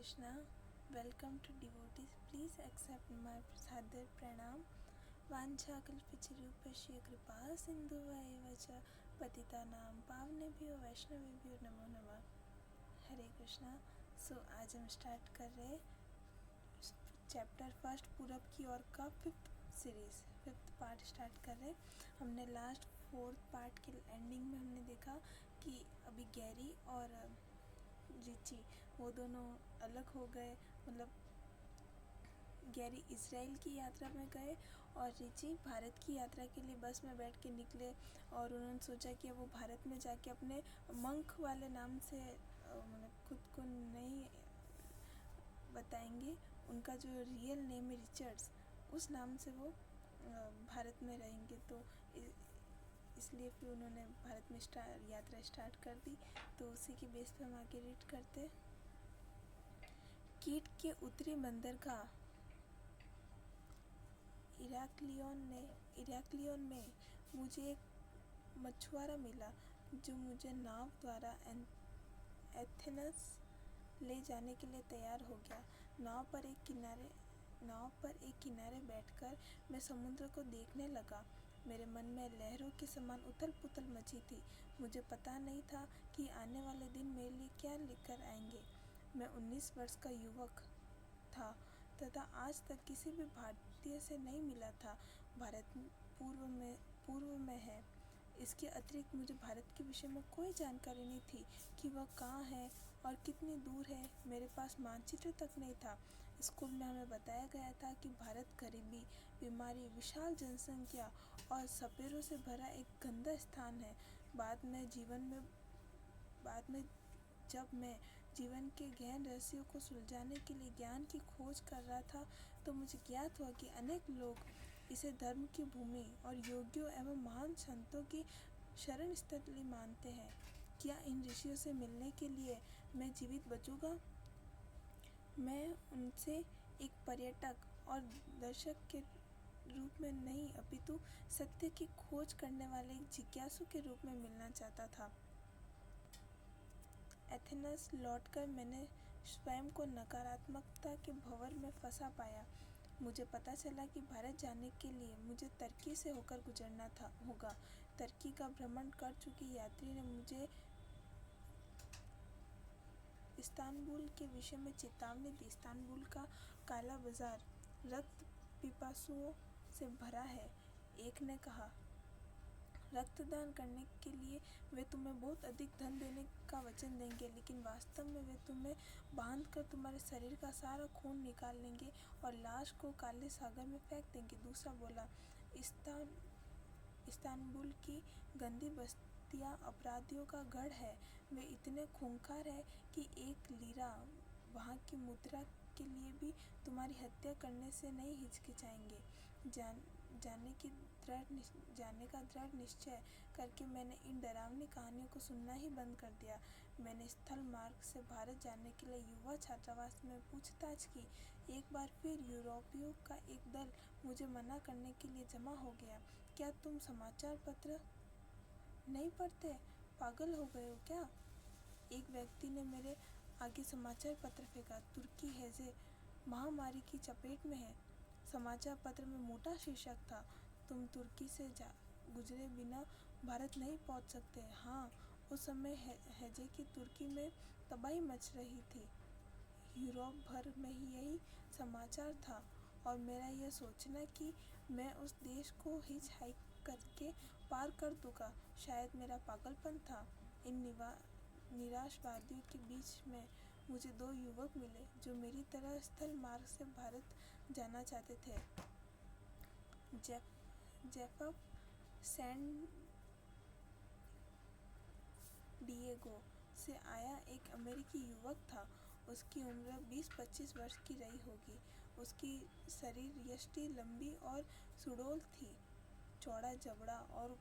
Krishna. Welcome to Devotees. Please accept my Sadhar Pranam. वाञ्छाकल्पतरुभ्यश्च कृपा सिन्धुभ्येव च पतितानां पावनेभ्यो वैष्णवेभ्यो नमो नमः. हरे कृष्णा. आज हम स्टार्ट कर रहे चैप्टर फर्स्ट पूरब की ओर का फिफ्थ पार्ट स्टार्ट कर रहे. हमने लास्ट फोर्थ पार्ट के एंडिंग में हमने देखा कि अभी गैरी और रिची वो दोनों अलग हो गए. मतलब गैरी इज़राइल की यात्रा में गए और रिची भारत की यात्रा के लिए बस में बैठ के निकले और उन्होंने सोचा कि वो भारत में जाके अपने मंक वाले नाम से मतलब खुद को नहीं बताएंगे. उनका जो रियल नेम है रिचर्ड्स, उस नाम से वो भारत में रहेंगे. तो इसलिए फिर उन्होंने भारत में यात्रा स्टार्ट कर दी. तो उसी के बेस पे हम आगे रीड करते. कीट के उत्तरी बंदरगाह इराक्लियोन में मुझे एक मछुआरा मिला जो मुझे नाव द्वारा एथेंस ले जाने के लिए तैयार हो गया. नाव पर एक किनारे बैठकर मैं समुद्र को देखने लगा. मेरे मन में लहरों के समान उथल पुथल मची थी. मुझे पता नहीं था कि आने वाले दिन मेरे लिए क्या लेकर आएंगे. मैं 19 वर्ष का युवक था तथा आज तक किसी भी भारतीय से नहीं मिला था. भारत पूर्व में है. इसके अतिरिक्त मुझे भारत के विषय में कोई जानकारी नहीं थी कि वह कहाँ है और कितनी दूर है. मेरे पास मानचित्र तक नहीं था. स्कूल में हमें बताया गया था कि भारत गरीबी, बीमारी, विशाल जनसंख्या और सपेरों से भरा एक गंदा स्थान है. बाद में जब मैं जीवन के गहन रहस्यों को सुलझाने के लिए ज्ञान की खोज कर रहा था तो मुझे ज्ञात हुआ कि अनेक लोग इसे धर्म की भूमि और योगियों एवं महान संतों की शरण स्थली मानते हैं. क्या इन ऋषियों से मिलने के लिए मैं जीवित बचूंगा? मैं उनसे एक पर्यटक और दर्शक के रूप में नहीं अपितु सत्य की खोज करने वाले एक जिज्ञासु के रूप में मिलना चाहता था. एथेंस लौटकर मैंने स्वयं को नकारात्मकता के भंवर में फंसा पाया. मुझे पता चला कि भारत जाने के लिए मुझे तुर्की से होकर गुजरना होगा. तुर्की का भ्रमण कर चुके यात्री ने मुझे इस्तांबुल के विषय में चेतावनी दी. इस्तांबुल का काला बाजार रक्त पिपासुओं से भरा है. एक ने कहा, रक्तदान करने के लिए वे तुम्हें बहुत अधिक धन देने का वचन देंगे, लेकिन वास्तव में वे तुम्हें बांधकर तुम्हारे शरीर का सारा खून निकाल लेंगे और लाश को काले सागर में फेंक देंगे. दूसरा बोला, इस्तांबुल की गंदी बस्तियां अपराधियों का गढ़ है. वे इतने खूंखार हैं कि एक लीरा वहाँ की मुद्रा के लिए भी तुम्हारी हत्या करने से नहीं हिचकिचाएंगे. जाने का दृढ़ निश्चय करके मैंने इन डरावनी कहानियों को सुनना ही बंद कर दिया. मैंने स्थल मार्ग से भारत जाने के लिए युवा छात्रावास में पूछताछ की. एक बार फिर यूरोपियों का एक दल मुझे मना करने के लिए जमा हो गया. क्या तुम समाचार पत्र नहीं पढ़ते? पागल हो गए हो क्या? एक व्यक्ति ने मेरे आगे समाचार पत्र फेंका. तुर्की हैजे महामारी की चपेट में है. समाचार पत्र में मोटा शीर्षक था, तुम तुर्की से गुजरे बिना भारत नहीं पहुंच सकते. हाँ, उस समय हैजे की तुर्की में तबाही मच रही थी. यूरोप भर में ही यही समाचार था और मेरा यह सोचना कि मैं उस देश को हिच हाइक करके पार कर दूंगा शायद मेरा पागलपन था. इन निराशवादियों के बीच में मुझे 2 युवक मिले जो मेरी तरह स्थल मार्ग से भारत जाना चाहते थे. जेफफ सैन डिएगो से आया एक अमेरिकी युवक था. उसकी उम्र 20-25 वर्ष की रही होगी. उसकी शरीर यष्टि लंबी और सुडौल थी. चौड़ा जबड़ा और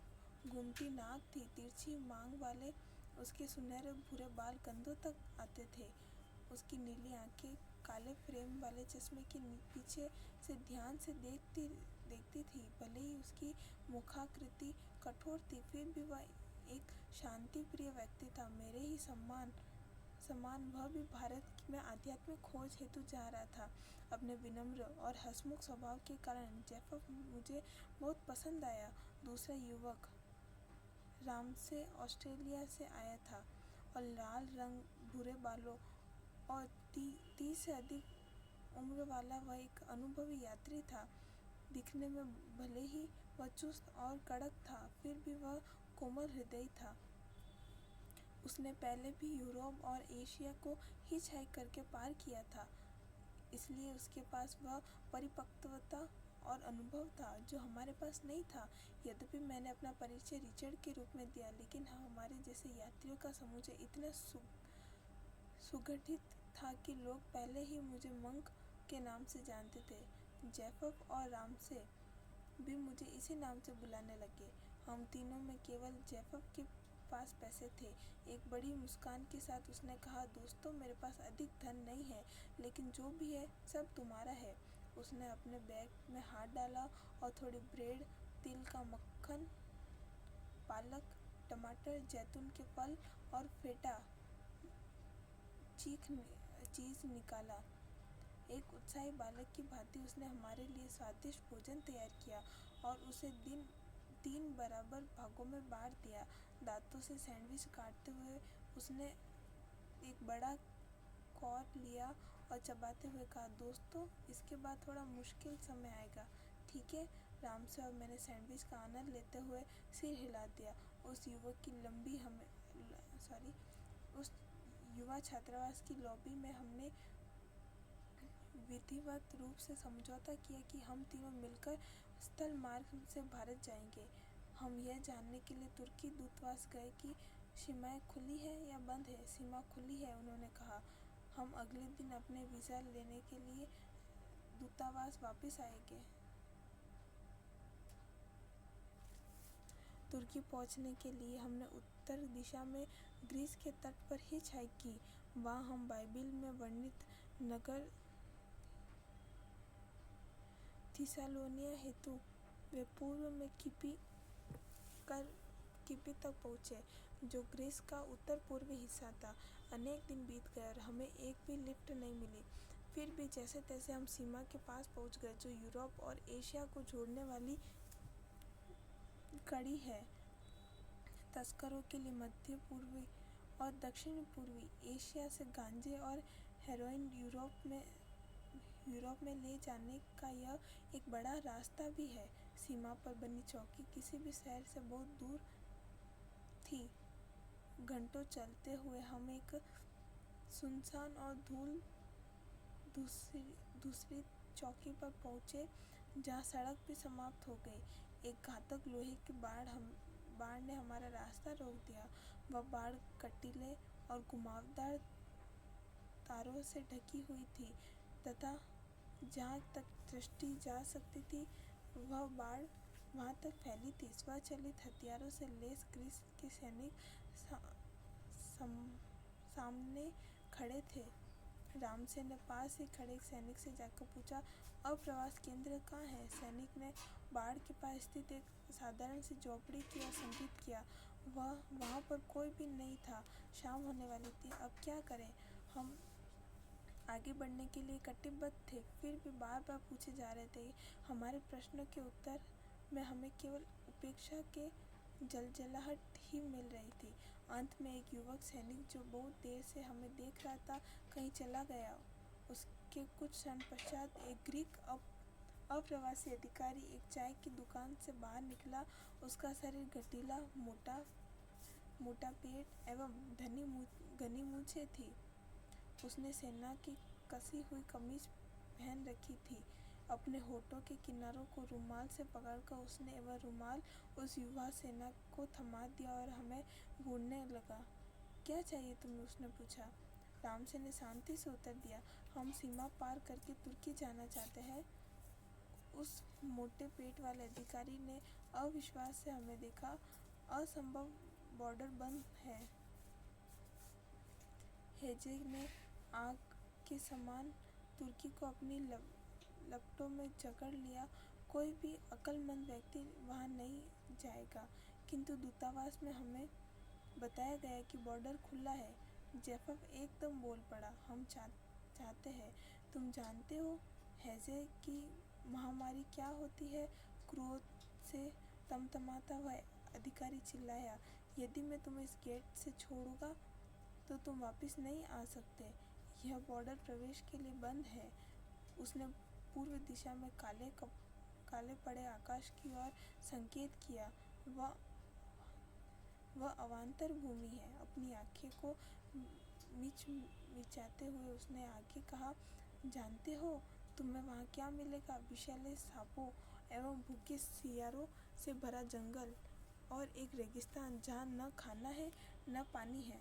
घूमती नाक थी. तिरछी मांग वाले उसके सुनहरे भूरे बाल कंधों तक आते थे. उसकी नीली आंखें काले फ्रेम वाले चश्मे के पीछे से ध्यान से देखती थी. भले ही उसकी मुखाकृति कठोर थी, फिर भी वह एक शांति प्रिय व्यक्ति था. मेरे ही समान वह भी भारत मैं आध्यात्मिक खोज हेतु जा रहा था। अपने विनम्र और हंसमुख स्वभाव के कारण जेफफ मुझे बहुत पसंद आया। दूसरा युवक रामसे ऑस्ट्रेलिया से आया था और लाल रंग, भूरे बालों और 30 से अधिक उम्र वाला वह एक अनुभवी यात्री था। दिखने में भले ही वह चुस्त और कड़क था, फिर भी वह कोमल हृदय था। उसने पहले भी यूरोप और एशिया को हिचहाइक करके पार किया था, इसलिए उसके पास वह परिपक्वता और अनुभव था जो हमारे पास नहीं था। यद्यपि मैंने अपना परिचय रिचर्ड के रूप में दिया, लेकिन हमारे जैसे यात्रियों का समूह इतना सुगठित था कि लोग पहले ही मुझे मंक के नाम से जानते थे। जेफफ और रामसे भी मुझे इसी नाम से बुलाने लगे। हम तीनों में केवल जेफफ के पास पैसे थे। एक बड़ी मुस्कान के साथ उसने कहा, दोस्तों, मेरे पास अधिक धन नहीं है, लेकिन जो भी है सब तुम्हारा है। उसने अपने बैग में हाथ डाला और थोड़ी ब्रेड, तिल का मक्खन, पालक, टमाटर, जैतून के फल और फेटा चीज निकाला। एक उत्साही बालक की भांति उसने हमारे लिए स्वादिष्ट भोजन तैयार किया और उसे 3 बराबर भागों में बांट दिया। दांतों से सैंडविच काटते हुए उसने एक बड़ा कौर लिया और चबाते हुए कहा, दोस्तों, इसके बाद थोड़ा मुश्किल समय आएगा, ठीक है? रामसे और मैंने सैंडविच का आनंद लेते हुए सिर हिला दिया। उस युवा छात्रावास की लॉबी में हमने विधिवत रूप से समझौता किया कि हम तीनों मिलकर स्थल मार्ग से भारत जाएंगे। हम यह जानने के लिए तुर्की दूतावास गए कि सीमाएं खुली है या बंद है। सीमा खुली है, उन्होंने कहा। हम अगले दिन अपने वीज़ा लेने के लिए दूतावास वापस आएंगे। तुर्की पहुंचने के लिए हमने उत्तर दिशा में ग्रीस के तट पर हिचहाइक की। वहां हम बाइबिल में वर्णित नगर थिसालोनिया हेतु वे पूर्व में किपी तक पहुँचे, जो ग्रीस का उत्तर पूर्वी हिस्सा था। अनेक दिन बीत गए और हमें एक भी लिफ्ट नहीं मिली। फिर भी जैसे तैसे हम सीमा के पास पहुँच गए, जो यूरोप और एशिया को जोड़ने वाली कड़ी है। तस्करों के लिए मध्य पूर्वी और दक्षिण पूर्वी एशिया से गांजे और हेरोइन यूरोप में ले जाने का यह एक बड़ा रास्ता भी है। सीमा पर बनी चौकी किसी भी शहर से बहुत दूर थी। घंटों चलते हुए हम एक सुनसान और दूसरी चौकी पर पहुंचे, जहां सड़क भी समाप्त हो गई। एक घातक लोहे की बाड़ ने हमारा रास्ता रोक दिया। वह बाड़ कटीले और घुमावदार तारों से ढकी हुई थी तथा जहाँ तक दृष्टि जा सकती थी वह बाड़ वहाँ तक फैली थी। स्वचालित हथियारों से लैस ग्रीस के सैनिक सामने खड़े थे। रामसे ने पास ही खड़े एक सैनिक से जाकर पूछा, अब प्रवास केंद्र कहाँ है? सैनिक ने बाड़ के पास स्थित एक साधारण सी झोपड़ी की ओर संकेत किया। वहाँ पर कोई भी नहीं था। शाम होने वाली थी। अब क्या करें? हम आगे बढ़ने के लिए कटिबद्ध थे, फिर भी बार बार पूछे जा रहे थे। हमारे प्रश्नों के उत्तर में हमें केवल उपेक्षा के जलजलाहट ही मिल रही थी। अंत में एक युवक सैनिक, जो बहुत देर से हमें देख रहा था, कहीं चला गया। उसके कुछ क्षण पश्चात एक ग्रीक अप्रवासी अधिकारी एक चाय की दुकान से बाहर निकला। उसका शरीर गठीला, मोटा पेट एवं घनी मूछें थी। उसने सेना की कसी हुई कमीज पहन रखी थी। अपने होठों के किनारों को रुमाल से पकड़कर उसने वह रुमाल उस युवा सेना को थमा दिया और हमें घूरने लगा। क्या चाहिए तुम्हें? उसने पूछा। रामसे ने शांति से उत्तर दिया, हम सीमा पार करके तुर्की जाना चाहते हैं। उस मोटे पेट वाले अधिकारी ने अविश्वास से हमें देखा। असंभव, बॉर्डर बंद है। हेजे ने आग के समान तुर्की को अपनी लपटों में जकड़ लिया। कोई भी अक्लमंद व्यक्ति वहां नहीं जाएगा, किंतु दूतावास में हमें बताया गया कि बॉर्डर खुला है। जेफफ एकदम बोल पड़ा, हम चाहते चाहते हैं। तुम जानते हो हैजे की महामारी क्या होती है? क्रोध से तमतमाता हुआ अधिकारी चिल्लाया। यदि मैं तुम्हें इस गेट से छोड़ूंगा तो तुम वापस नहीं आ सकते। यह बॉर्डर प्रवेश के लिए बंद है। उसने पूर्व दिशा में काले पड़े आकाश की ओर संकेत किया। वह अवान्तर भूमि है। अपनी आंखें को मिचाते हुए उसने आगे कहा, जानते हो तुम्हें वहाँ क्या मिलेगा? विषैले सांपों एवं भूखे सियारों से भरा जंगल और एक रेगिस्तान जहाँ न खाना है न पानी है।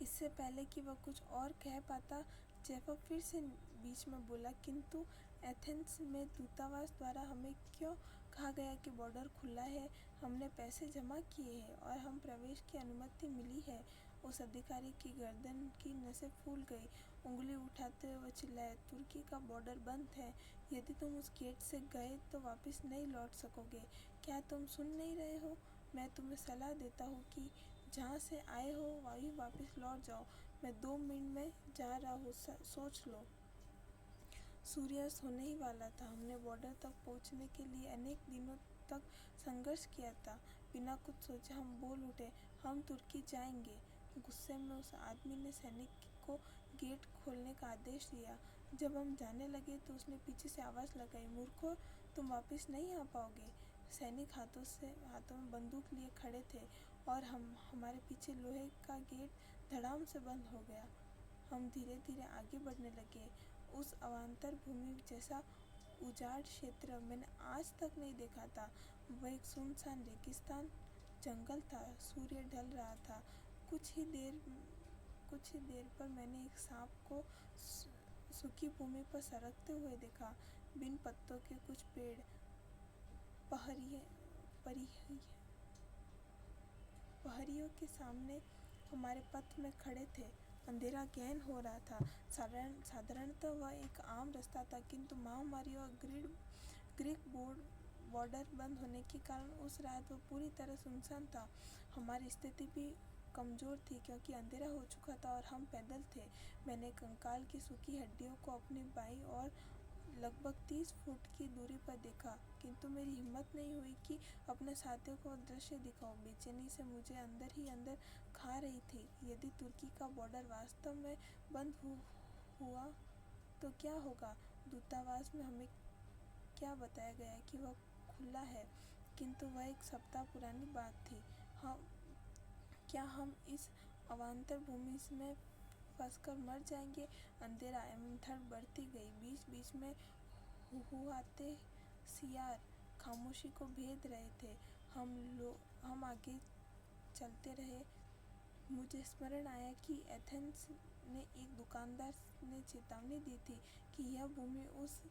इससे पहले कि वह कुछ और कह पाता, जेफर फिर से बीच में बोला, किंतु एथेंस में दूतावास द्वारा हमें क्यों कहा गया कि बॉर्डर खुला है? हमने पैसे जमा किए हैं और हम प्रवेश की अनुमति मिली है। उस अधिकारी की गर्दन की नसें फूल गई। उंगली उठाते हुए वह चिल्लाया, तुर्की का बॉर्डर बंद है। यदि तुम उस गेट से गए तो वापस नहीं लौट सकोगे। क्या तुम सुन नहीं रहे हो? मैं तुम्हें सलाह देता हूँ कि जहाँ से आए हो वहीं वापस लौट जाओ। मैं 2 मिनट में जा रहा हूँ, सोच लो। सूर्यास्त होने ही वाला था। हमने बॉर्डर तक पहुँचने के लिए अनेक दिनों तक संघर्ष किया था। बिना कुछ सोचे हम बोल उठे, हम तुर्की जाएंगे। गुस्से में उस आदमी ने सैनिक को गेट खोलने का आदेश दिया। जब हम जाने लगे तो उसने पीछे से आवाज़ लगाई, मूर्खों, तुम वापस नहीं आ पाओगे। सैनिक हाथों में बंदूक लिए खड़े थे और हमारे पीछे लोहे का गेट धड़ाम से बंद हो गया। हम धीरे धीरे आगे बढ़ने लगे। उस अवान्तर भूमि जैसा उजाड़ क्षेत्र मैंने आज तक नहीं देखा था। वह एक सुनसान रेगिस्तान जंगल था। सूर्य ढल रहा था। कुछ ही देर पर मैंने एक सांप को सूखी भूमि पर सरकते हुए देखा। बिन पत्तों के कुछ पेड़ पहाड़ियों के सामने हमारे पथ में खड़े थे। अंधेरा गहन हो रहा था। साधारणतः वह एक आम रास्ता था, किंतु महामारी और ग्रीक बॉर्डर बंद होने के कारण उस रात वह पूरी तरह सुनसान था। हमारी स्थिति भी कमज़ोर थी क्योंकि अंधेरा हो चुका था और हम पैदल थे। मैंने कंकाल की सूखी हड्डियों को अपनी बाईं ओर लगभग 30 फुट की दूरी पर देखा, किंतु मेरी हिम्मत नहीं हुई कि अपने साथियों को दृश्य दिखाऊं। बेचैनी से मुझे अंदर ही अंदर खा रही थी। यदि तुर्की का बॉर्डर वास्तव में बंद हुआ तो क्या होगा? दूतावास में हमें क्या बताया गया कि वह खुला है, किंतु वह 1 सप्ताह पुरानी बात थी। क्या हम इस अवान्तर भूमि में फंसकर मर जाएंगे? अंधेरा एवं ठंड बढ़ती गई। बीच बीच में हुहुआते सियार खामोशी को भेद रहे थे। हम आगे चलते रहे। मुझे स्मरण आया कि एथेंस ने एक दुकानदार ने चेतावनी दी थी कि यह भूमि उस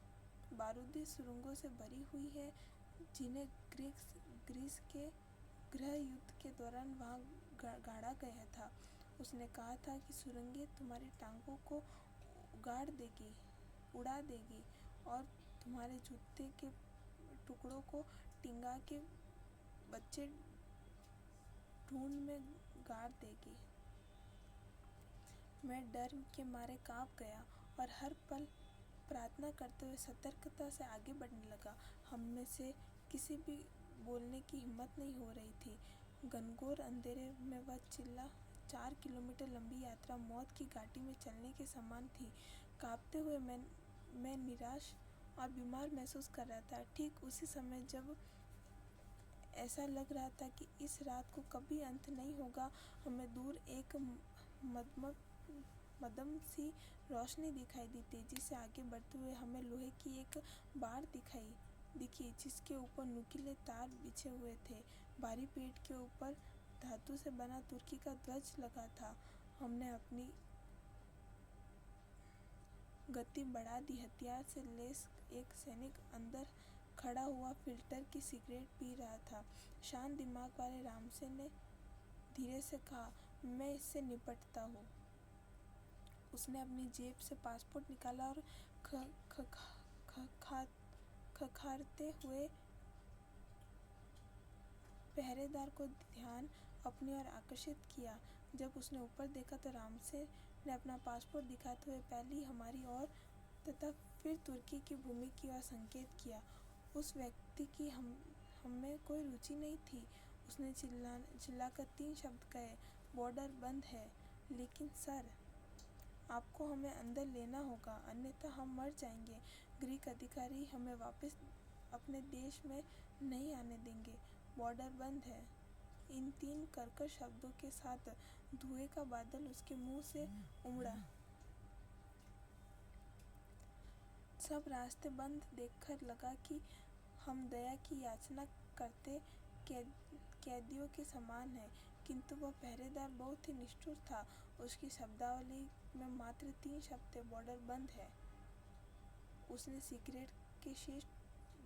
बारूदी सुरंगों से भरी हुई है जिन्हें ग्रीस के गृह युद्ध के दौरान वहाँ गाड़ा गया था। उसने कहा था कि सुरंगें तुम्हारी टांगों को उड़ा देगी और तुम्हारे जूते के टुकड़ों को टिंगा के बच्चे ढूंढ में गाड़ देगी। मैं डर के मारे कांप गया और हर पल प्रार्थना करते हुए सतर्कता से आगे बढ़ने लगा। हम में से किसी भी बोलने की हिम्मत नहीं हो रही थी। घनघोर अंधेरे में वह 4 किलोमीटर लंबी यात्रा मौत की घाटी में चलने के समान थी। कांपते हुए मैं निराश और बीमार महसूस कर रहा था। ठीक उसी समय जब ऐसा लग रहा था कि इस रात को कभी अंत नहीं होगा, हमें दूर एक मध्यम सी रोशनी दिखाई दी। तेजी से आगे बढ़ते हुए हमें लोहे की एक बाड़ दिखी जिसके ऊपर नुकीले तार बिछे हुए थे। बाहरी पेड़ के ऊपर धातु से बना तुर्की का ध्वज लगा था। हमने अपनी गति बढ़ा दी। हथियार से लैस एक सैनिक अंदर खड़ा हुआ फिल्टर की सिगरेट पी रहा था। शांत दिमाग वाले रामसेन ने धीरे से कहा, मैं इससे निपटता हूँ। उसने अपनी जेब से पासपोर्ट निकाला और खखारते हुए पहरेदार को ध्यान अपनी ओर आकर्षित किया। जब उसने ऊपर देखा तो रामसेन ने अपना पासपोर्ट दिखाते हुए पहले हमारी ओर तथा फिर तुर्की की भूमि की ओर संकेत किया। उस व्यक्ति की हमें कोई रुचि नहीं थी। उसने चिल्लाकर 3 शब्द कहे, बॉर्डर बंद है। लेकिन सर, आपको हमें अंदर लेना होगा, अन्यथा हम मर जाएंगे। ग्रीक अधिकारी हमें वापस अपने देश में नहीं आने देंगे। बॉर्डर बंद है। इन 3 कर्कश शब्दों के साथ धुएं का बादल उसके मुंह से उमड़ा। सब रास्ते बंद देखकर लगा कि हम दया की याचना करते कैदियों के समान हैं, किंतु वह पहरेदार बहुत ही निष्ठुर था। उसकी शब्दावली में मात्र 3 शब्द थे, बॉर्डर बंद है। उसने सिगरेट के शेष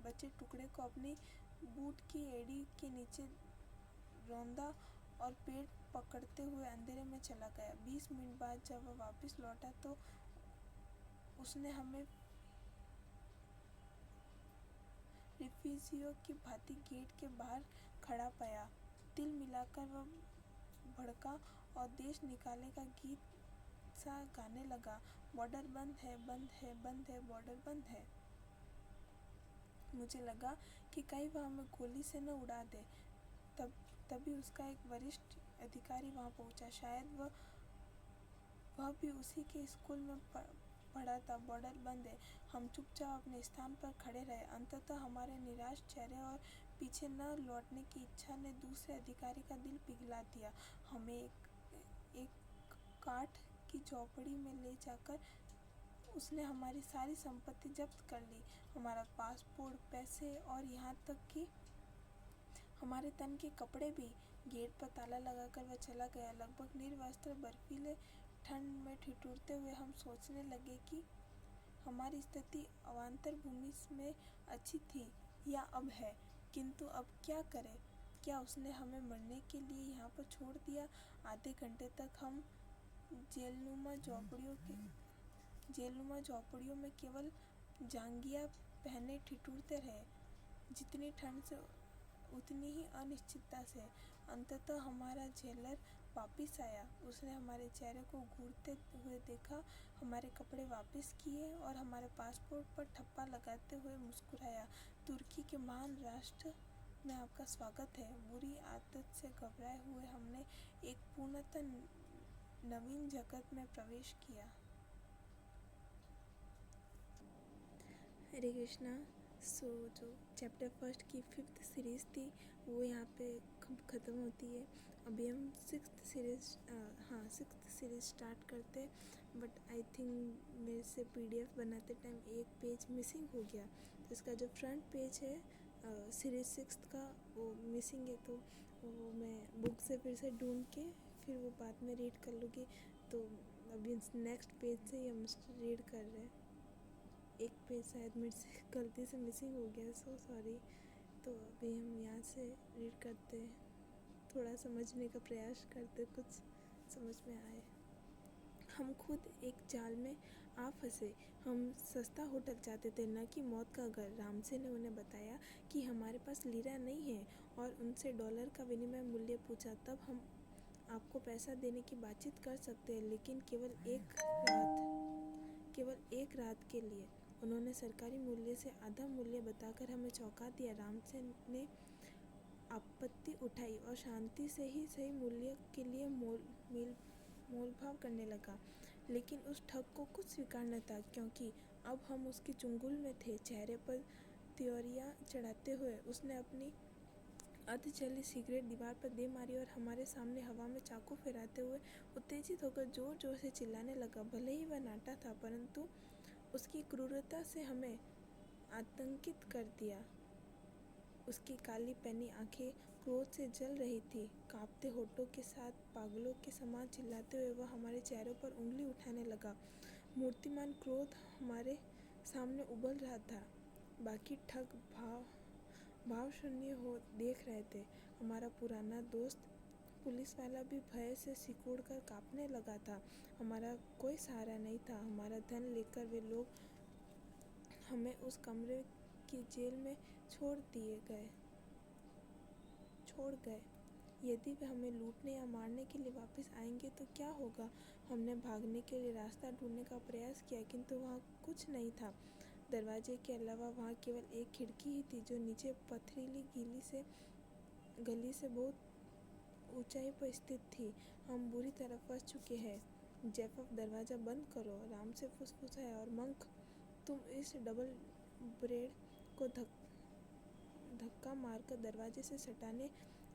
बचे टुकड़े को अपनी बूट की एड़ी के नीचे रौंदा और पेड़ पकड़ते हुए अंधेरे में चला गया। 20 मिनट बाद जब वह वापस लौटा तो उसने हमें रिफ्यूजियों की भांति गेट के बाहर खड़ा पाया। तिल मिलाकर वह भड़का और देश निकाले का गीत सा गाने लगा, बॉर्डर बंद है, बंद है, बंद है, बॉर्डर बंद है। मुझे लगा कि कहीं वह हमें गोली से न उड़ा दे। तभी उसका एक वरिष्ठ अधिकारी वहां पहुंचा। शायद वह भी उसी के स्कूल में पढ़ा था। बॉर्डर बंद है। हम चुपचाप अपने स्थान पर खड़े रहे। अंततः हमारे निराश चेहरे और पीछे न लौटने की इच्छा ने दूसरे अधिकारी का दिल पिघला दिया। हमें एक काठ की झोपड़ी में ले जाकर उसने हमारी सारी संपत्ति जब्त कर ली, हमारा पासपोर्ट, पैसे और यहाँ तक कि हमारे तन के कपड़े भी। गेट पर ताला लगाकर वह चला गया। लगभग निर्वस्त्र बर्फीले ठंड में ठिठुरते हुए हम सोचने लगे कि हमारी स्थिति अवान्तर भूमि में अच्छी थी या अब है, किंतु अब क्या करें? क्या उसने हमें मरने के लिए यहाँ पर छोड़ दिया? आधे घंटे तक हम जेलनुमा झोपड़ियों में केवल जांघिया पहने ठिठुरते रहे, जितनी ठंड से उतनी ही अनिश्चितता से। अंततः हमारा जेलर वापस आया। उसने हमारे चेहरे को घूरते हुए देखा, हमारे कपड़े वापस किए और हमारे पासपोर्ट पर ठप्पा लगाते हुए मुस्कुराया। तुर्की के महान राष्ट्र में आपका स्वागत है। बुरी आदत से घबराए हुए हमने एक पूर्णतः नवीन जगत में प्रवेश किया। हरे कृष्णा। जो चैप्टर फर्स्ट की 5th सीरीज़ थी वो यहाँ पे ख़त्म होती है। अभी हम 6th सीरीज़ स्टार्ट करते, बट आई थिंक मेरे से PDF बनाते टाइम एक पेज मिसिंग हो गया। तो इसका जो फ्रंट पेज है सीरीज़ 6th का वो मिसिंग है, तो वो मैं बुक से फिर से ढूंढ के फिर वो बाद में रीड कर लूँगी। तो अभी नेक्स्ट पेज से ही हम रीड कर रहे हैं। एक पेज शायद मेरे से गलती से मिसिंग हो गया, सो सॉरी। तो अभी हम यहाँ से रीड करते हैं, थोड़ा समझने का प्रयास करते, कुछ समझ में आए। हम खुद एक जाल में आ फंसे। हम सस्ता होटल चाहते थे, न कि मौत का घर। रामसेन ने उन्हें बताया कि हमारे पास लीरा नहीं है और उनसे डॉलर का विनिमय मूल्य पूछा। तब हम आपको पैसा देने की बातचीत कर सकते हैं, लेकिन केवल एक रात के लिए। उन्होंने सरकारी मूल्य से आधा मूल्य बताकर हमें चौंका दिया। रामसेन ने आपत्ति उठाई और शांति से ही सही मूल्य के लिए मोलभाव करने लगा, लेकिन उस ठग को कुछ स्वीकार न था, क्योंकि अब हम उसके चुंगल में थे। चेहरे पर त्योरियां चढ़ाते हुए उसने अपनी अर्धजली सिगरेट दीवार पर दे मारी और हमारे सामने हवा में चाकू फहराते हुए उत्तेजित होकर जोर जोर से चिल्लाने लगा। भले ही वह नाटा था, परंतु उसकी क्रूरता से हमें आतंकित कर दिया। उसकी काली पैनी आंखें क्रोध से जल रही थी। कांपते होठों के साथ पागलों के समान चिल्लाते हुए वह हमारे चेहरों पर उंगली उठाने लगा। मूर्तिमान क्रोध हमारे सामने उबल रहा था। बाकी ठग भावशून्य हो देख रहे थे। हमारा पुराना दोस्त पुलिस वाला भी भय से सिकुड़ कर कांपने लगा था। हमारा कोई सहारा नहीं था। हमारा धन लेकर वे लोग हमें उस कमरे की जेल में छोड़ गए। यदि वे हमें लूटने या मारने के लिए वापस आएंगे तो क्या होगा? हमने भागने के लिए रास्ता ढूंढने का प्रयास किया, किंतु वहाँ कुछ नहीं था। दरवाजे के अलावा वहाँ केवल एक खिड़की ही थी, जो नीचे पथरीली गली से बहुत ऊंचाई पर स्थित थी। हम बुरी तरह फंस चुके हैं। जेफफ, दरवाज़ा बंद करो, राम से फुसफुसाया, और मंक, तुम इस डबल ब्रेड को धक्का मारकर दरवाजे से सटाने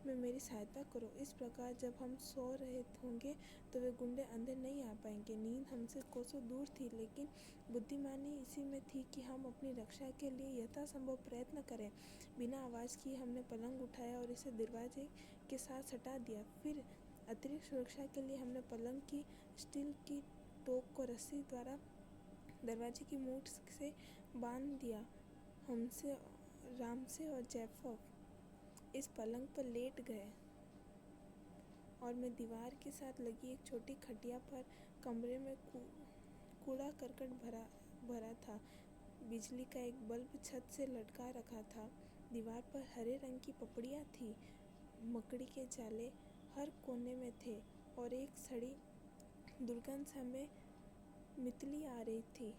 में मेरी सहायता करो। इस प्रकार जब हम सो रहे होंगे तो वे गुंडे अंदर नहीं आ पाएंगे। नींद हमसे कोसों दूर थी, लेकिन बुद्धिमानी इसी में थी कि हम अपनी रक्षा के लिए यथासंभव प्रयत्न करें। बिना आवाज़ किए हमने पलंग उठाया और इसे दरवाजे के साथ सटा दिया। फिर अतिरिक्त सुरक्षा के लिए हमने पलंग की स्टील की टोक को रस्सी द्वारा दरवाजे की मूठ से बांध दिया। राम से और जेफफ इस पलंग पर लेट गए और मैं दीवार के साथ लगी एक छोटी खटिया पर। कमरे में कूड़ा करकट भरा था। बिजली का एक बल्ब छत से लटका रखा था। दीवार पर हरे रंग की पपड़ियाँ थी। मकड़ी के जाले हर कोने में थे और एक सड़ी दुर्गंध से हमें मितली आ रही थी।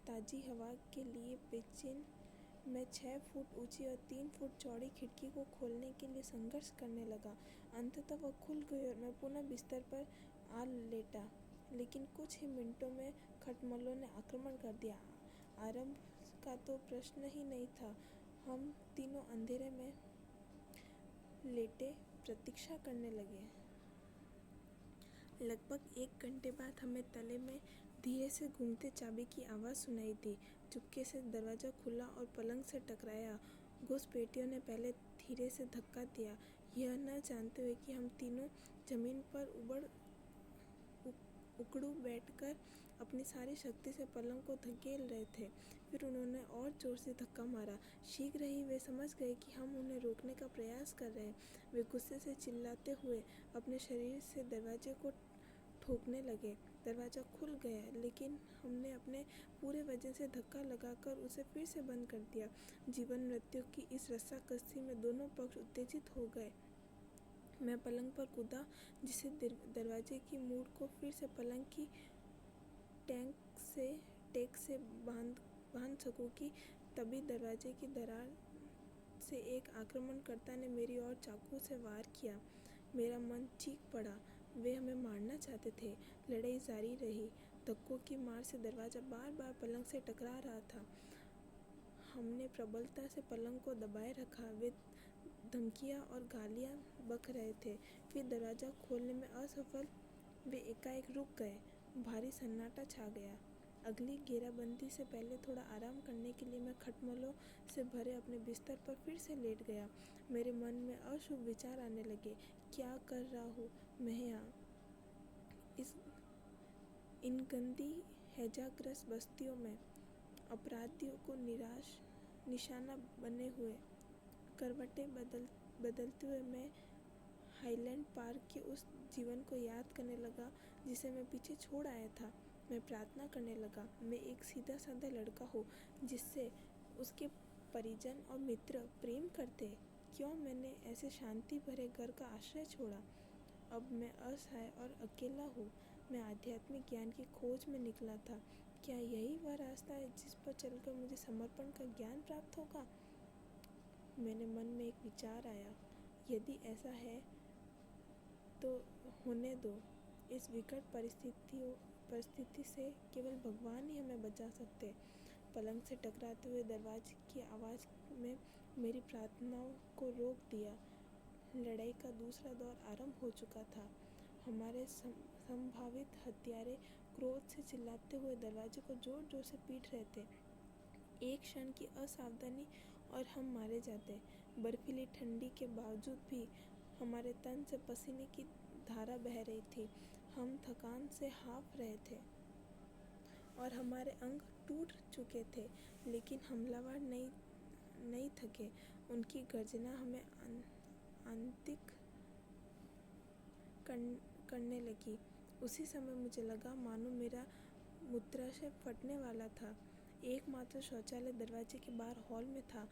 ताज़ी हवा के लिए बेचैन मैं 6 फुट ऊंची और 3 फुट चौड़ी खिड़की को खोलने के लिए संघर्ष करने लगा। अंततः वह खुल गई और मैं पुनः बिस्तर पर आ लेटा। लेकिन कुछ ही मिनटों में खटमलों ने आक्रमण कर दिया। आरंभ का तो प्रश्न ही नहीं था। हम तीनों अंधेरे में लेटे प्रतीक्षा करने लगे। लगभग 1 घंटे बाद हमें तले में धीरे से घूमते चाबी की आवाज़ सुनाई दी। चुपके से दरवाज़ा खुला और पलंग से टकराया। घुसपैठियों ने पहले धीरे से धक्का दिया, यह न जानते हुए कि हम तीनों जमीन पर उकड़ू बैठकर अपनी सारी शक्ति से पलंग को धकेल रहे थे। फिर उन्होंने और जोर से धक्का मारा। शीघ्र ही वे समझ गए कि हम उन्हें रोकने का प्रयास कर रहे हैं। वे गुस्से से चिल्लाते हुए अपने शरीर से दरवाजे को ठोकने लगे। दरवाज़ा खुल गया, लेकिन हमने अपने पूरे वजन से धक्का लगाकर उसे फिर से बंद कर दिया। जीवन मृत्यु की इस रस्साकसी में दोनों पक्ष उत्तेजित हो गए। मैं पलंग पर कूदा, जिससे दरवाजे की मूठ को फिर से पलंग की टेक से बांध सकूं कि तभी दरवाजे की दरार से एक आक्रमणकर्ता ने मेरी ओर चाकू से वार किया। मेरा मन चीख पड़ा। वे हमें मारना चाहते थे। लड़ाई जारी रही। धक्कों की मार से दरवाज़ा बार बार पलंग से टकरा रहा था। हमने प्रबलता से पलंग को दबाए रखा। वे धमकियाँ और गालियाँ बक रहे थे। फिर दरवाज़ा खोलने में असफल वे एकाएक रुक गए। भारी सन्नाटा छा गया। अगली घेराबंदी से पहले थोड़ा आराम करने के लिए मैं खटमलों से भरे अपने बिस्तर पर फिर से लेट गया। मेरे मन में अशुभ विचार आने लगे। क्या कर रहा हूँ मैं यहाँ? इन गंदी हैजाग्रस्त बस्तियों में अपराधियों को निशाना बने हुए करवटें बदलते हुए मैं हाईलैंड पार्क के उस जीवन को याद करने लगा जिसे मैं पीछे छोड़ आया था। मैं प्रार्थना करने लगा, मैं एक सीधा साधा लड़का हूँ जिससे उसके परिजन और मित्र प्रेम करते। क्यों मैंने ऐसे शांति भरे घर का आश्रय छोड़ा? अब मैं असहाय और अकेला हूँ। मैं आध्यात्मिक ज्ञान की खोज में निकला था। क्या यही वह रास्ता है जिस पर चलकर मुझे समर्पण का ज्ञान प्राप्त होगा? मेरे मन में एक विचार आया, यदि ऐसा है तो होने दो। इस विकट परिस्थिति से केवल भगवान ही हमें बचा सकते। पलंग से टकराते हुए दरवाजे की आवाज़ में मेरी प्रार्थनाओं को रोक दिया। लड़ाई का दूसरा दौर आरंभ हो चुका था। हमारे संभावित हत्यारे क्रोध से चिल्लाते हुए दरवाजे को जोर जोर से पीट रहे थे। एक क्षण की असावधानी और हम मारे जाते। बर्फीली ठंडी के बावजूद भी हमारे तन से पसीने की धारा बह रही थी। हम थकान से हाँफ रहे थे और हमारे अंग टूट चुके थे, लेकिन हमलावर नहीं थके। उनकी गर्जना हमें आतंकित करने लगी। उसी समय मुझे लगा मानो मेरा मूत्राशय फटने वाला था। एकमात्र शौचालय दरवाजे के बाहर हॉल में था।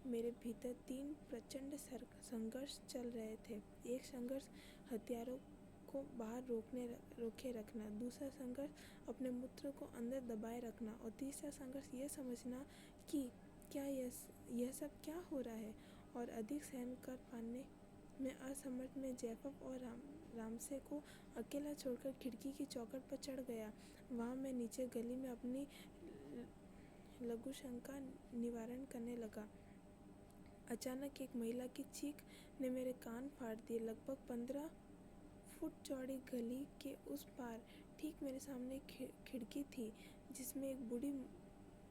मेरे भीतर 3 प्रचंड संघर्ष चल रहे थे। एक संघर्ष हथियारों को बाहर रोके रखना, दूसरा संघर्ष अपने मूत्र को अंदर दबाए रखना और तीसरा संघर्ष यह समझना कि क्या यह सब क्या हो रहा है। और अधिक सहन कर पाने में असमर्थ में जैकब और रामसे को अकेला छोड़कर खिड़की की चौखट पर चढ़ गया। वहाँ मैं नीचे गली में अपनी लघु शंका निवारण करने लगा। अचानक एक महिला की चीख ने मेरे कान फाड़ दिए। लगभग 15 फुट चौड़ी गली के उस पार ठीक मेरे सामने खिड़की थी जिसमें एक बूढ़ी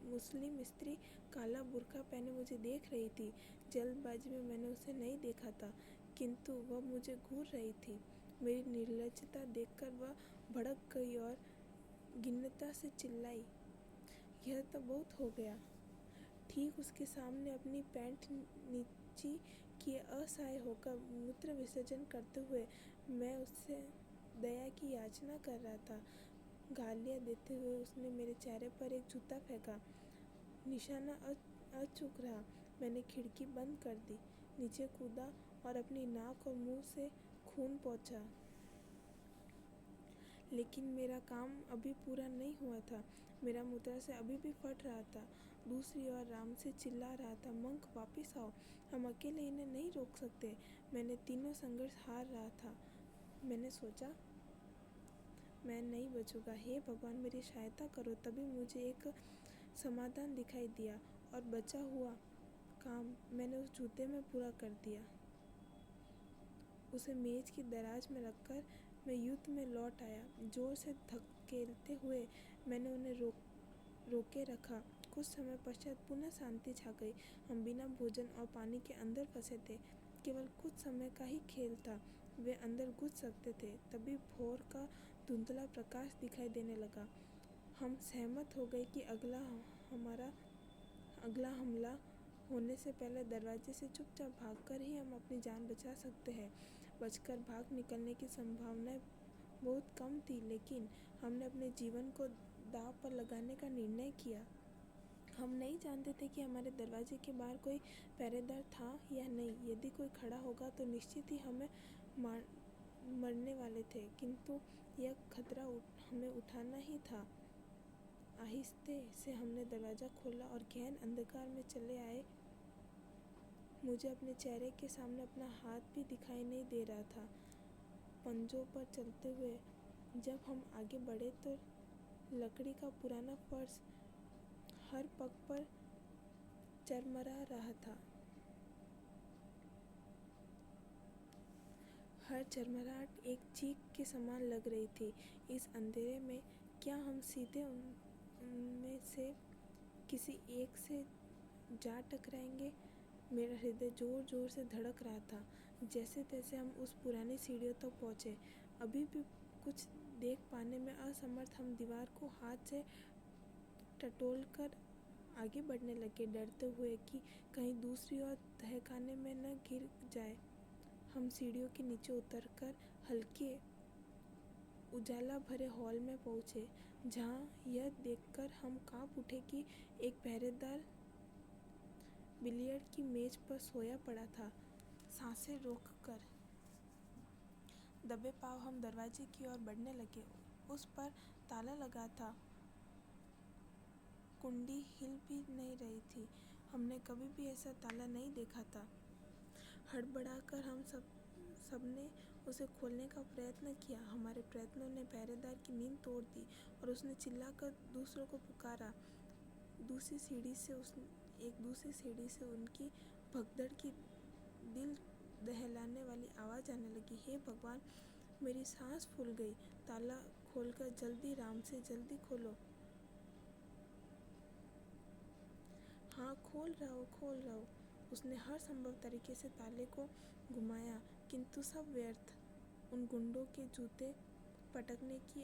मुस्लिम स्त्री काला बुर्का पहने मुझे देख रही थी। जल्दबाजी में मैंने उसे नहीं देखा था, किंतु वह मुझे घूर रही थी। मेरी निर्लज्जता देखकर वह भड़क गई और गिन्नता से चिल्लाई, यह तो बहुत हो गया। ठीक उसके सामने अपनी पैंट नीची किए असहाय होकर मूत्र विसर्जन करते हुए मैं उससे दया की याचना कर रहा था। गालियाँ देते हुए उसने मेरे चेहरे पर एक जूता फेंका। निशाना अचूक रहा। मैंने खिड़की बंद कर दी, नीचे कूदा और अपनी नाक और मुंह से खून पोंछा। लेकिन मेरा काम अभी पूरा नहीं हुआ था। मेरा मूत्राशय अभी भी फट रहा था। दूसरी ओर राम से चिल्ला रहा था, मंक वापिस आओ, हम अकेले इन्हें नहीं रोक सकते। मैंने तीनों संघर्ष हार रहा था। मैंने सोचा, मैं नहीं बचूंगा। हे भगवान, मेरी सहायता करो। तभी मुझे एक समाधान दिखाई दिया और बचा हुआ काम मैंने उस जूते में पूरा कर दिया। उसे मेज की दराज में रखकर मैं युद्ध में लौट आया। जोर से धकेलते हुए मैंने उन्हें रोके रखा। कुछ समय पश्चात पुनः शांति छा गई। हम बिना भोजन और पानी के अंदर फंसे थे। केवल कुछ समय का ही खेल था। वे अंदर घुस सकते थे। तभी भोर का धुंधला प्रकाश दिखाई देने लगा। हम सहमत हो गए कि अगला हमला होने से पहले दरवाजे से चुपचाप भागकर ही हम अपनी जान बचा सकते हैं। बचकर भाग निकलने की संभावनाएं बहुत कम थी, लेकिन हमने अपने जीवन को दांव पर लगाने का निर्णय किया। हम नहीं जानते थे कि हमारे दरवाजे के बाहर कोई पहरेदार था या नहीं। यदि कोई खड़ा होगा तो निश्चित ही हमें मरने वाले थे, किंतु यह खतरा हमें उठाना ही था। आहिस्ते से हमने दरवाज़ा खोला और गहन अंधकार में चले आए। मुझे अपने चेहरे के सामने अपना हाथ भी दिखाई नहीं दे रहा था। पंजों पर चलते हुए जब हम आगे बढ़े तो लकड़ी का पुराना फर्श हर पग पर चरमरा रहा था। हर चरमराहट एक चीख के समान लग रही थी। इस अंधेरे में क्या हम सीधे उनमें से किसी एक से जा टकराएंगे? मेरा हृदय जोर जोर से धड़क रहा था। जैसे तैसे हम उस पुरानी सीढ़ियों तक पहुँचे। अभी भी कुछ देख पाने में असमर्थ हम दीवार को हाथ से टटोलकर आगे बढ़ने लगे, डरते हुए कि कहीं दूसरी ओर तहखाने में न गिर जाए। हम सीढ़ियों के नीचे उतरकर हल्के उजाला भरे हॉल में पहुँचे, जहाँ यह देखकर हम काँप उठे कि एक पहरेदार बिलियर्ड की मेज पर सोया पड़ा था। सांसें रोककर दबे पांव हम दरवाजे की ओर बढ़ने लगे। उस पर ताला लगा था। कुंडी हिल भी नहीं रही थी। हमने कभी भी ऐसा ताला नहीं देखा था। हड़बड़ाकर हम सबने उसे खोलने का प्रयत्न किया। हमारे प्रयत्नों ने पहरेदार की नींद तोड़ दी और उसने चिल्लाकर दूसरों को पुकारा। एक दूसरी सीढ़ी से उनकी भगदड़ की दिल दहलाने वाली आवाज़ आने लगी। हे भगवान, मेरी सांस फूल गई। ताला खोलकर जल्दी, राम से जल्दी खोलो। हाँ, खोल रहा हूँ। उसने हर संभव तरीके से ताले को घुमाया, किंतु सब व्यर्थ। उन गुंडों के जूते पटकने की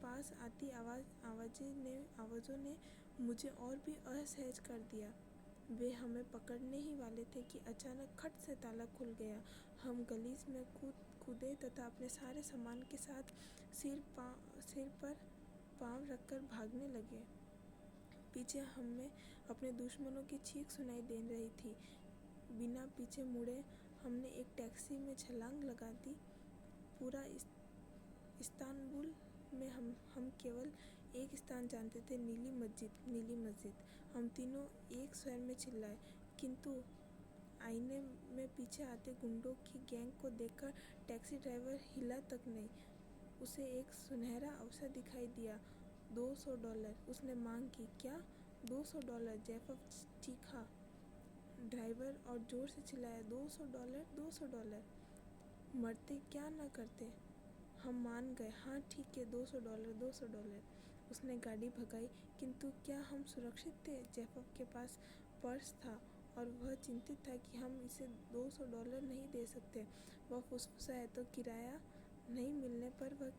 पास आती आवाज़ों ने मुझे और भी असहज कर दिया। वे हमें पकड़ने ही वाले थे कि अचानक खट से ताला खुल गया। हम गलीच में कूदे तथा अपने सारे सामान के साथ सिर पर पाँव रखकर भागने लगे। पीछे हमें अपने दुश्मनों की चीख सुनाई दे रही थी। बिना पीछे मुड़े हमने एक टैक्सी में छलांग लगा दी। पूरा इस्तांबुल में हम केवल एक स्थान जानते थे, नीली मस्जिद, नीली मस्जिद। हम तीनों एक स्वर में चिल्लाए, किंतु आईने में पीछे आते गुंडों की गैंग को देखकर टैक्सी ड्राइवर हिला तक नहीं। उसे एक सुनहरा अवसर दिखाई दिया। $200 उसने मांग की। क्या? $200? जेफफ चीखा। ड्राइवर और जोर से चिल्लाया, $200, $200। मरते क्या ना करते। हम मान गए। हाँ ठीक है, $200, $200। उसने गाड़ी भगाई। किंतु क्या हम सुरक्षित थे? जेफफ के पास पर्स था और वह चिंतित था कि हम इसे $200 नहीं दे सकते। वह फुसफुसाया, तो किराया नहीं मिलने पर वह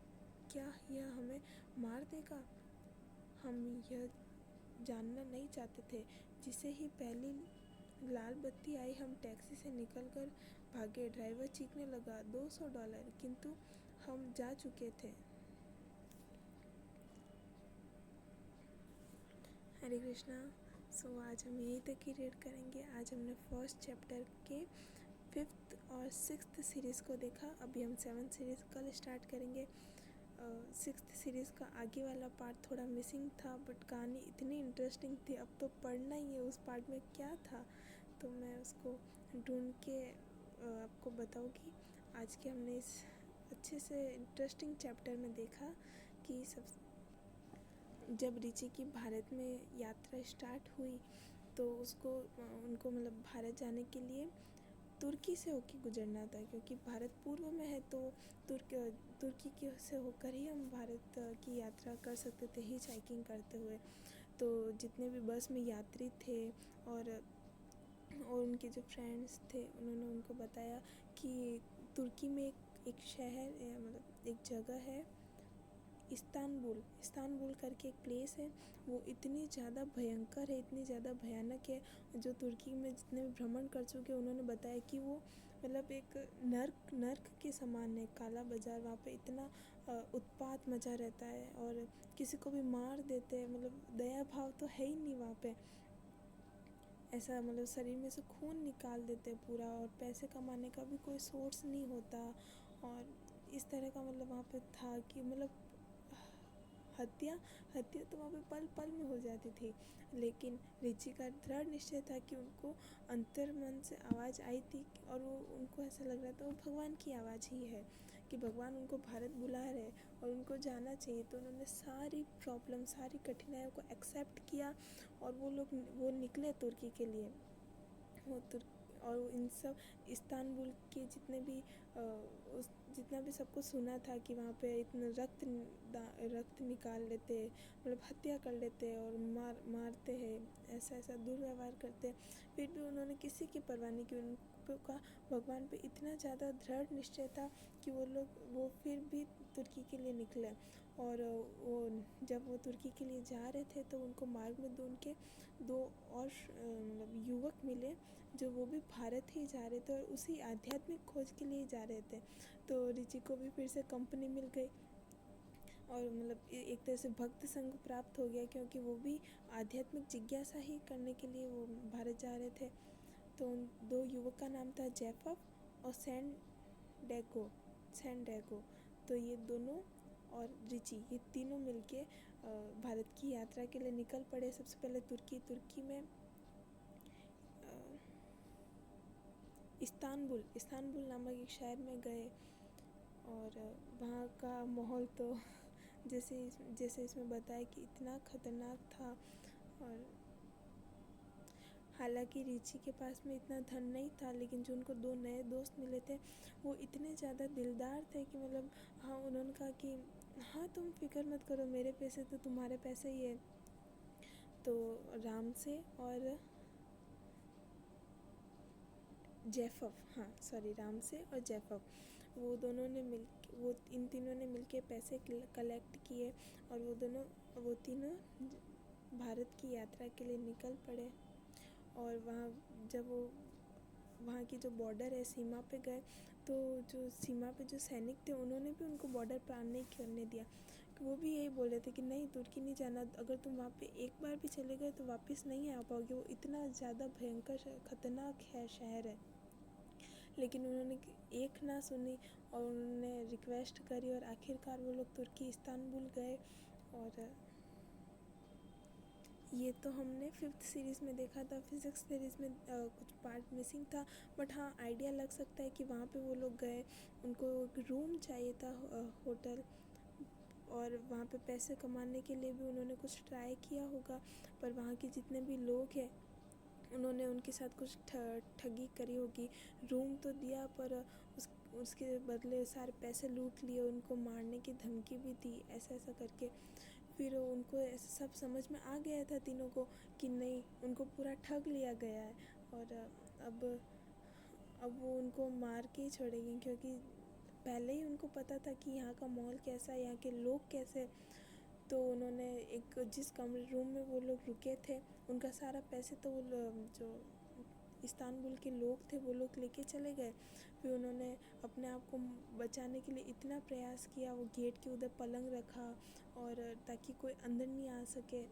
क्या यह हमें मार देगा? हम यह जानना नहीं चाहते थे। जिसे ही पहली लाल बत्ती आई हम टैक्सी से निकलकर भागे। ड्राइवर चीखने लगा, $200, किंतु हम जा चुके थे। हरे कृष्णा। आज हम यहीं तक ही रीड करेंगे। आज हमने फर्स्ट चैप्टर के 5th और 6th सीरीज़ को देखा। अभी हम 7th सीरीज़ कल स्टार्ट करेंगे। 6th सीरीज़ का आगे वाला पार्ट थोड़ा मिसिंग था, बट कहानी इतनी इंटरेस्टिंग थी, अब तो पढ़ना ही है उस पार्ट में क्या था, तो मैं उसको ढूंढ के आपको बताऊँगी। आज के हमने इस अच्छे से इंटरेस्टिंग चैप्टर में देखा कि जब रिची की भारत में यात्रा स्टार्ट हुई तो उनको मतलब भारत जाने के लिए तुर्की से होकर गुजरना था, क्योंकि भारत पूर्व में है तो तुर्की के से होकर ही हम भारत की यात्रा कर सकते थे हिच हाइकिंग करते हुए। तो जितने भी बस में यात्री थे और उनके जो फ्रेंड्स थे उन्होंने उनको बताया कि तुर्की में एक शहर मतलब एक जगह है, इस्तांबुल करके एक प्लेस है। वो इतनी ज़्यादा भयंकर है, इतनी ज़्यादा भयानक है। जो तुर्की में जितने भी भ्रमण कर चुके उन्होंने बताया कि वो मतलब एक नर्क के समान है। काला बाज़ार, वहाँ पे इतना उत्पात मचा रहता है और किसी को भी मार देते हैं। मतलब दया भाव तो है ही नहीं वहाँ पे। ऐसा मतलब शरीर में से खून निकाल देते हैं पूरा, और पैसे कमाने का भी कोई सोर्स नहीं होता। और इस तरह का मतलब वहाँ पे था कि मतलब हत्या तो वहाँ पे पल पल में हो जाती थी। लेकिन रिची का दृढ़ निश्चय था कि उनको अंतर मन से आवाज़ आई थी और वो उनको ऐसा लग रहा था वो भगवान की आवाज़ ही है, कि भगवान उनको भारत बुला रहे और उनको जाना चाहिए। तो उन्होंने सारी प्रॉब्लम, सारी कठिनाइयों को एक्सेप्ट किया और वो निकले तुर्की के लिए। और इन सब इस्तांबुल के जितना भी सबको सुना था कि वहाँ पे इतना रक्त निकाल लेते, मतलब हत्या कर लेते और मारते हैं, ऐसा दुर्व्यवहार करते, फिर भी उन्होंने किसी की परवाह नहीं की। उनका भगवान पे इतना ज़्यादा दृढ़ निश्चय था कि वो फिर भी तुर्की के लिए निकले। और जब वो तुर्की के लिए जा रहे थे तो उनको मार्ग में उनके दो और मतलब युवक मिले, जो वो भी भारत ही जा रहे थे और उसी आध्यात्मिक खोज के लिए जा रहे थे। तो रिची को भी फिर से कंपनी मिल गई और मतलब एक तरह से भक्त संग प्राप्त हो गया, क्योंकि वो भी आध्यात्मिक जिज्ञासा ही करने के लिए वो भारत जा रहे थे। तो उन दो युवक का नाम था जेफफ और सैंडेगो। तो ये दोनों और रिची, ये तीनों मिलके भारत की यात्रा के लिए निकल पड़े। सबसे पहले तुर्की में इस्तांबुल नामक एक शहर में गए और वहाँ का माहौल तो जैसे इसमें बताया कि इतना ख़तरनाक था। और हालांकि रिची के पास में इतना धन नहीं था, लेकिन जो उनको दो नए दोस्त मिले थे वो इतने ज़्यादा दिलदार थे कि मतलब हाँ, उन्होंने कहा कि हाँ तुम फिक्र मत करो, मेरे पैसे तो तुम्हारे पैसे ही है। तो राम से और जेफफ वो इन तीनों ने मिलके पैसे कलेक्ट किए और वो तीनों भारत की यात्रा के लिए निकल पड़े। और जब वो वहाँ की जो बॉर्डर है, सीमा पे गए, तो जो सीमा पे जो सैनिक थे उन्होंने भी उनको बॉर्डर पार नहीं करने दिया, वो भी यही बोल रहे थे कि नहीं तुर्की नहीं जाना, अगर तुम वहाँ पे एक बार भी चले गए तो वापस नहीं आ पाओगे, वो इतना ज़्यादा भयंकर खतरनाक है शहर है। लेकिन उन्होंने एक ना सुनी और उन्होंने रिक्वेस्ट करी और आखिरकार वो लोग तुर्की इस्तांबुल गए। और ये तो हमने 5th सीरीज़ में देखा था। फिज़िक्स सीरीज़ में कुछ पार्ट मिसिंग था, बट हाँ आइडिया लग सकता है कि वहाँ पे वो लोग गए, उनको एक रूम चाहिए था होटल, और वहाँ पे पैसे कमाने के लिए भी उन्होंने कुछ ट्राई किया होगा, पर वहाँ के जितने भी लोग हैं उन्होंने उनके साथ कुछ ठगी करी होगी। रूम तो दिया पर उसके बदले सारे पैसे लूट लिए, उनको मारने की धमकी भी दी, ऐसा ऐसा करके। फिर उनको ऐसा सब समझ में आ गया था तीनों को कि नहीं, उनको पूरा ठग लिया गया है, और अब वो उनको मार के ही छोड़ेंगे, क्योंकि पहले ही उनको पता था कि यहाँ का माहौल कैसा है, यहाँ के लोग कैसे। तो उन्होंने एक जिस कमरे रूम में वो लोग रुके थे, उनका सारा पैसे तो वो जो इस्तांबुल के लोग थे वो लोग लेके चले गए। फिर उन्होंने अपने आप को बचाने के लिए इतना प्रयास किया, वो गेट के उधर पलंग रखा और ताकि कोई अंदर नहीं आ सके।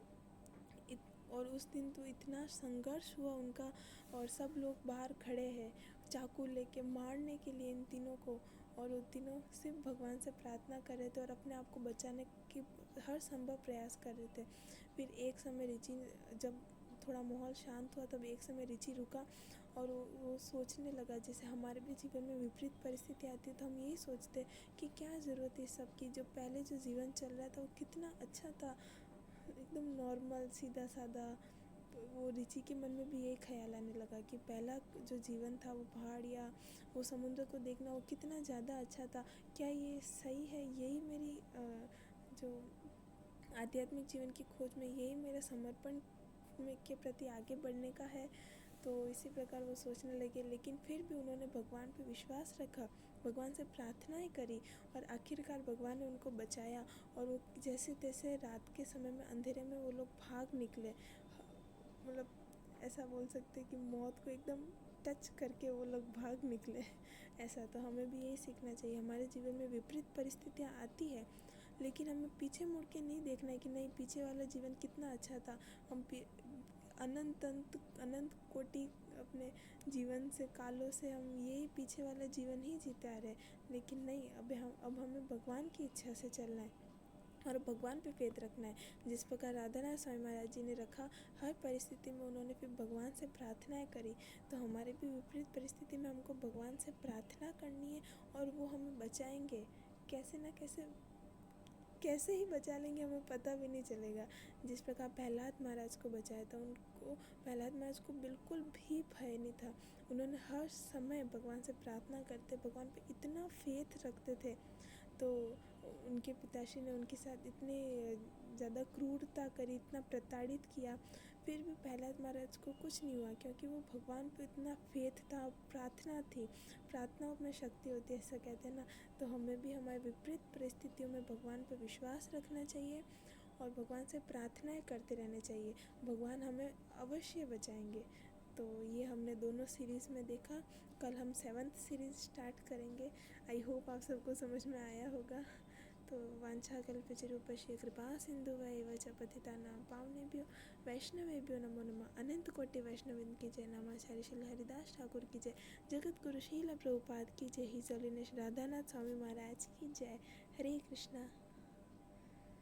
और उस दिन तो इतना संघर्ष हुआ उनका, और सब लोग बाहर खड़े हैं चाकू लेके मारने के लिए इन तीनों को, और वो तीनों सिर्फ भगवान से प्रार्थना कर रहे थे और अपने आप को बचाने की हर संभव प्रयास कर रहे थे। फिर एक समय रिची, जब थोड़ा माहौल शांत हुआ, तब एक समय रिची रुका और वो सोचने लगा, जैसे हमारे भी जीवन में विपरीत परिस्थिति आती है तो हम यही सोचते कि क्या ज़रूरत है सब की, जो पहले जो जीवन चल रहा था वो कितना अच्छा था, एकदम नॉर्मल सीधा साधा। वो रिची के मन में भी यही ख्याल आने लगा कि पहला जो जीवन था वो पहाड़ या वो समुद्र को देखना वो कितना ज़्यादा अच्छा था, क्या ये सही है, यही मेरी जो आध्यात्मिक जीवन की खोज में यही मेरा समर्पण में के प्रति आगे बढ़ने का है। तो इसी प्रकार वो सोचने लगे, लेकिन फिर भी उन्होंने भगवान पे विश्वास रखा, भगवान से प्रार्थनाएं करी, और आखिरकार भगवान ने उनको बचाया। और वो जैसे तैसे रात के समय में अंधेरे में वो लोग भाग निकले, मतलब ऐसा बोल सकते कि मौत को एकदम टच करके वो लोग भाग निकले। ऐसा तो हमें भी यही सीखना चाहिए, हमारे जीवन में विपरीत परिस्थितियाँ आती है, लेकिन हमें पीछे मुड़ के नहीं देखना है कि नहीं पीछे वाला जीवन कितना अच्छा था, हम अनंत कोटि अपने जीवन से कालों से हम यही पीछे वाला जीवन ही जीते आ रहे हैं। लेकिन नहीं, अब हमें भगवान की इच्छा से चलना है और भगवान पे फेथ रखना है। जिस प्रकार राधानाथ स्वामी महाराज जी ने रखा, हर परिस्थिति में उन्होंने फिर भगवान से प्रार्थनाएं करी, तो हमारे भी विपरीत परिस्थिति में हमको भगवान से प्रार्थना करनी है और वो हमें बचाएंगे, कैसे ना कैसे ही बचा लेंगे, हमें पता भी नहीं चलेगा। जिस प्रकार प्रहलाद महाराज को बचाया था, उनको प्रहलाद महाराज को बिल्कुल भी भय नहीं था, उन्होंने हर समय भगवान से प्रार्थना करते, भगवान पे इतना फेथ रखते थे। तो उनके पिताश्री ने उनके साथ इतने ज़्यादा क्रूरता करी, इतना प्रताड़ित किया, फिर भी प्रहलाद महाराज को कुछ नहीं हुआ, क्योंकि वो भगवान पे इतना फेथ था, प्रार्थना थी, प्रार्थना में शक्ति होती है ऐसा कहते हैं ना। तो हमें भी हमारे विपरीत परिस्थितियों में भगवान पर विश्वास रखना चाहिए और भगवान से प्रार्थनाएं करते रहने चाहिए, भगवान हमें अवश्य बचाएंगे। तो ये हमने दोनों सीरीज़ में देखा, कल हम 7th सीरीज़ स्टार्ट करेंगे। आई होप आप सबको समझ में आया होगा। तो वाञ्छाकल्पतरुभ्यश्च कृपा सिन्धुभ्येव च पतितानां पावनेभ्यो वैष्णवेभ्यो नमो नमः। अनंत कोटि वैष्णववृंद की जय, नमाचार्य श्री हरिदास ठाकुर की जय, जगत गुरु श्रील प्रभुपाद की जय, हिज होलीनेस राधानाथ स्वामी महाराज की जय। हरे कृष्णा।